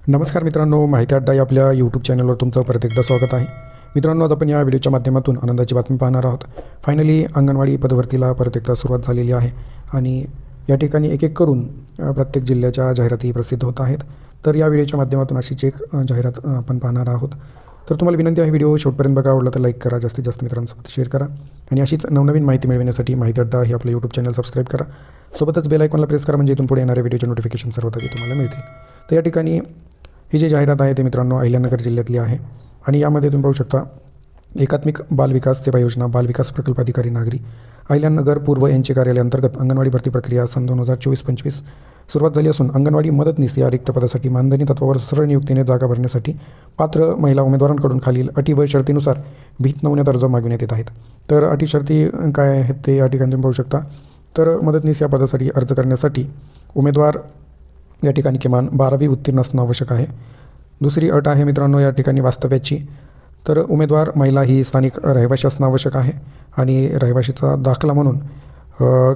नमस्कार मित्रांनो, माहिती अड्डा या आपल्या यूट्यूब चॅनलवर तुमचं परत एकदा स्वागत आहे. मित्रांनो, आज आपण या व्हिडिओच्या माध्यमातून आनंदाची बातमी पाहणार आहोत. फायनली अंगणवाडी पदभरतीला परत एकदा सुरुवात झालेली आहे आणि या ठिकाणी एक एक करून प्रत्येक जिल्ह्याच्या जाहिराती प्रसिद्ध होत आहेत. तर या व्हिडिओच्या माध्यमातून अशीच एक जाहिरात आपण पाहणार आहोत. तर तुम्हाला विनंती आहे, व्हिडिओ शेवटपर्यंत बघा. आवडला तर लाईक करा, जास्तीत जास्त मित्रांसोबत शेअर करा आणि अशीच नवनवीन माहिती मिळविण्यासाठी माहिती अड्डा हे आपलं यूट्यूब चॅनल सबस्क्राईब करा. सोबतच बेल आयकॉनला प्रेस करा, म्हणजे इथून पुढे येणारे व्हिडिओचे नोटिफिकेशन सर्वात आधी तुम्हाला मिळतील. तर या ठिकाणी ही जी जाहिरात आहे ते मित्रांनो अहिल्यानगर जिल्ह्यातली आहे आणि यामध्ये तुम्ही पाहू शकता एकात्मिक बालविकास सेवा योजना बालविकास प्रकल्पाधिकारी नागरी अहिल्यानगर पूर्व यांचे कार्यालय अंतर्गत अंगणवाडी भरती प्रक्रिया सन 2024-25 सुरुवात झाली असून अंगणवाडी मदतनीस या रिक्त पदासाठी मानधनी तत्वावर सरळ नियुक्तीने जागा भरण्यासाठी पात्र महिला उमेदवारांकडून खालील अटी व शर्तीनुसार भीत नमुन्यात अर्ज मागविण्यात येत आहेत. तर अटी शर्ती काय आहेत ते या ठिकाणी तुम्ही पाहू शकता. तर मदतनीस या पदासाठी अर्ज करण्यासाठी उमेदवार या ठिकाणी किमान 12वी उत्तीर्ण असणं आवश्यक आहे. दुसरी अट आहे मित्रांनो या ठिकाणी वास्तव्याची. तर उमेदवार महिला ही स्थानिक रहिवाशी असणं आवश्यक आहे आणि रहिवाशीचा दाखला म्हणून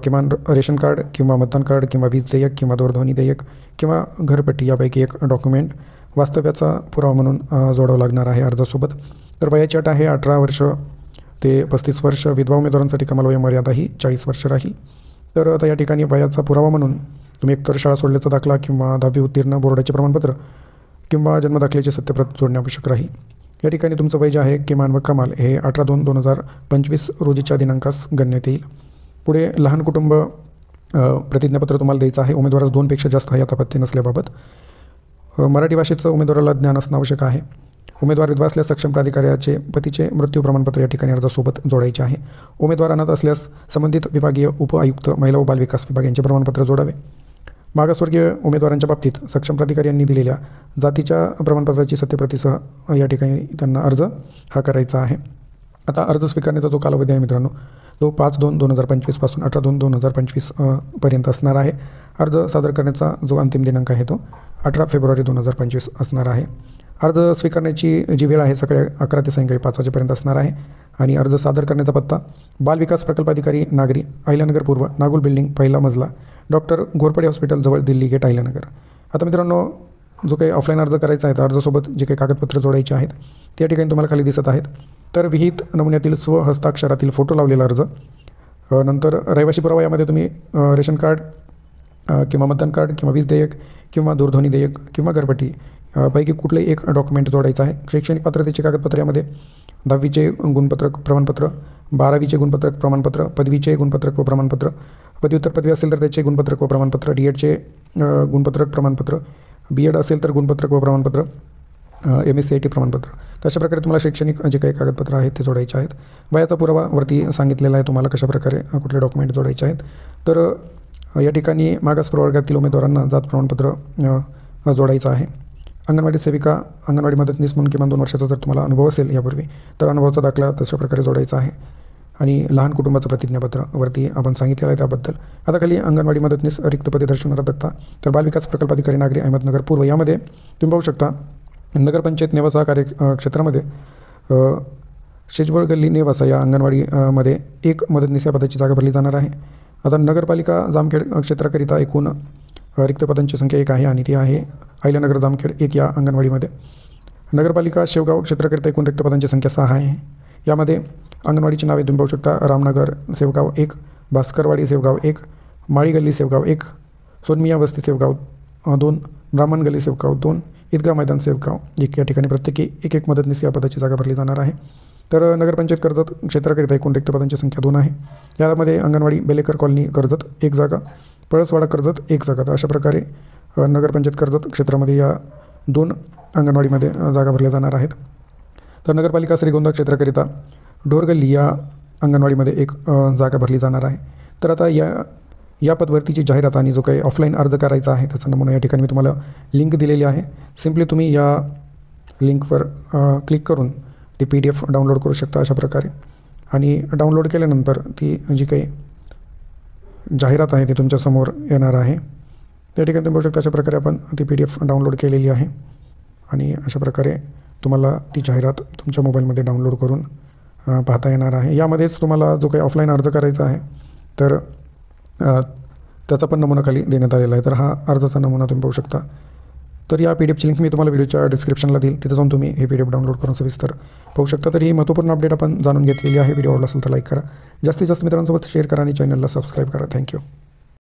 किमान रेशन कार्ड किंवा मतदान कार्ड किंवा वीज देयक किंवा दूरध्वनी देयक किंवा घरपट्टी यापैकी एक डॉक्युमेंट वास्तव्याचा पुरावा म्हणून जोडावं लागणार आहे अर्जासोबत. तर वयाची अट आहे 18 वर्ष ते 35 वर्ष. विधवा उमेदवारांसाठी कमाल वयोमर्यादा ही 40 वर्ष राहील. तर आता या ठिकाणी वयाचा पुरावा म्हणून तुम्ही एकतर शाळा सोडल्याचा दाखला किंवा 10वी उत्तीर्ण बोर्डाचे प्रमाणपत्र किंवा जन्मदाखल्याचे सत्यप्रत जोडणे आवश्यक राहील. या ठिकाणी तुमचं वय जे आहे किमान व कमाल हे 18/2/2025 रोजीच्या दिनांकास गणण्यात येईल. पुढे लहान कुटुंब प्रतिज्ञापत्र तुम्हाला द्यायचं आहे. उमेदवारास 2पेक्षा जास्त हयात अपत्य नसल्याबाबत मराठी भाषेचं उमेदवाराला ज्ञान असणं आवश्यक आहे. उमेदवार विधवा असल्यास सक्षम प्राधिकाऱ्याचे पतीचे मृत्यू प्रमाणपत्र या ठिकाणी अर्जासोबत जोडायचे आहे. उमेदवार अनाथ असल्यास संबंधित विभागीय उपआयुक्त महिला व बालविकास विभाग यांचे प्रमाणपत्र जोडावे. मागासवर्गीय उमेदवारांच्या बाबतीत सक्षम प्राधिकारी यांनी दिलेल्या जातीच्या प्रमाणपत्राची सत्यप्रतीसह या ठिकाणी त्यांना अर्ज हा करायचा आहे. आता अर्ज स्वीकारण्याचा जो कालावधी आहे मित्रांनो तो 5/2/2025 पासून 18/2/2025 पर्यंत असणार आहे. अर्ज सादर करण्याचा जो अंतिम दिनांक आहे तो 18 फेब्रुवारी 2025 असणार आहे. अर्ज स्वीकारण्याची जी वेळ आहे सकाळी 11 ते सायंकाळी 5 वाजेपर्यंत असणार आहे आणि अर्ज सादर करण्याचा पत्ता बालविकास प्रकल्पाधिकारी नागरी अहिल्यानगर पूर्व नागुल बिल्डिंग पहिला मजला डॉक्टर घोरपडे हॉस्पिटल जवळ दिल्ली गेट अहिल्यानगर. आता मित्रांनो जो काही ऑफलाईन अर्ज करायचा आहे तर अर्जासोबत जे काही कागदपत्र जोडायचे आहेत त्या ठिकाणी तुम्हाला खाली दिसत आहेत. तर विहित नमुन्यातील स्वहस्ताक्षरातील फोटो लावलेला अर्ज, नंतर रहिवाशी पुरावा यामध्ये तुम्ही रेशन कार्ड किंवा मतदान कार्ड किंवा वीज देयक किंवा दूरध्वनी देयक किंवा घरपट्टी पैकी कुठलंही एक डॉक्युमेंट जोडायचं आहे. शैक्षणिक पात्रतेचे कागदपत्र यामध्ये 10वीचे गुणपत्रक प्रमाणपत्र, 12वीचे गुणपत्रक प्रमाणपत्र, पदवीचे गुणपत्रक व प्रमाणपत्र, पदव्युत्तर पदवी असेल तर त्याचे गुणपत्रक व प्रमाणपत्र, DEDचे गुणपत्रक प्रमाणपत्र, BEd असेल तर गुणपत्रक व प्रमाणपत्र, MSc प्रमाणपत्र. तर अशा प्रकारे तुम्हाला शैक्षणिक जे काही कागदपत्र आहेत ते जोडायचे आहेत. वयाचा पुरावा वरती सांगितलेला आहे तुम्हाला कशाप्रकारे कुठले डॉक्युमेंट जोडायचे आहेत. तर या ठिकाणी मागास प्रवर्गातील उमेदवारांना जात प्रमाणपत्र जोडायचं आहे. अंगणवाडी सेविका अंगणवाडी मदतनीस म्हणून किमान 2 वर्षाचा जर तुम्हाला अनुभव असेल यापूर्वी तर अनुभवाचा दाखला तशा प्रकारे जोडायचा आहे आणि लहान कुटुंबाचं प्रतिज्ञापत्र वरती आपण सांगितलेलं आहे त्याबद्दल. आता खाली अंगणवाडी मदतनीस रिक्त पदे दर्शवणारा तक्ता. तर बालविकास प्रकल्पाधिकारी नागरी अहमदनगर पूर्व यामध्ये तुम्ही पाहू शकता नगरपंचायत नेवासा कार्यक्षेत्रामध्ये शेजवळ गल्ली नेवासा या अंगणवाडीमध्ये एक मदतनीस या पदाची जागा भरली जाणार आहे. आता नगरपालिका जामखेड क्षेत्राकरिता एकूण रिक्त पदांची संख्या 1 आहे आणि ती आहे अहिल्यानगर जामखेड 1 या अंगणवाडीमध्ये. नगरपालिका शेवगाव क्षेत्राकरिता एकूण रिक्त पदांची संख्या 6 आहे. यामध्ये अंगणवाडीची नावे तुम्ही पाहू शकता रामनगर सेवगाव 1, भास्करवाडी सेवगाव 1, माळी गल्ली सेवगाव 1, सोनमिया वस्ती सेवगाव 2, ब्राह्मण गल्ली सेवगाव 2, ईदगाव मैदान सेवगाव 1 या ठिकाणी प्रत्येकी एक मदतनीस या पदाची जागा भरली जाणार आहे. तर नगरपंचायत कर्जत क्षेत्राकरिता एकूण रिक्त पदांची संख्या 2 आहे. यामध्ये अंगणवाडी बेलेकर कॉलनी कर्जत 1 जागा, पळसवाडा कर्जत 1 जागा. तर अशा प्रकारे नगरपंचायत कर्जत क्षेत्रामध्ये या 2 अंगणवाडीमध्ये जागा भरल्या जाणार आहेत. तर नगरपालिका श्रीगोंदा क्षेत्राकरिता ढोरगल्ली या अंगणवाडीमध्ये 1 जागा भरली जाणार आहे. तर आता या पदभरतीची जाहिरात आणि जो काही ऑफलाईन अर्ज करायचा आहे त्याचा नमुना या ठिकाणी मी तुम्हाला लिंक दिलेली आहे. सिम्पली तुम्ही या लिंकवर क्लिक करून ती PDF डाउनलोड करू शकता अशा प्रकारे आणि डाउनलोड केल्यानंतर ती जी काही जाहिरात आहे ती तुमच्यासमोर येणार आहे. त्या ठिकाणी तुम्ही बघू शकता अशा प्रकारे आपण ती PDF डाउनलोड केलेली आहे आणि अशा प्रकारे तुम्हाला ती जाहिरात तुमच्या मोबाईलमध्ये डाउनलोड करून पाहता येणार आहे. यामध्येच तुम्हाला जो काही ऑफलाईन अर्ज करायचा आहे तर त्याचा पण नमुना खाली देण्यात आलेला आहे. तर हा अर्जाचा नमुना तुम्ही पाहू शकता. तर या PDF ची लिंक मी तुम्हाला व्हिडिओच्या डिस्क्रिप्शनला देईल, तिथे जाऊन तुम्ही हे PDF डाउनलोड करून सविस्तर पाहू शकता. तर ही महत्त्वपूर्ण अपडेट आपण जाणून घेतलेली आहे. व्हिडिओ आवडला असेल तर लाईक करा, जास्तीत जास्त मित्रांसोबत शेअर करा आणि चॅनलला सबस्क्राईब करा. थँक्यू.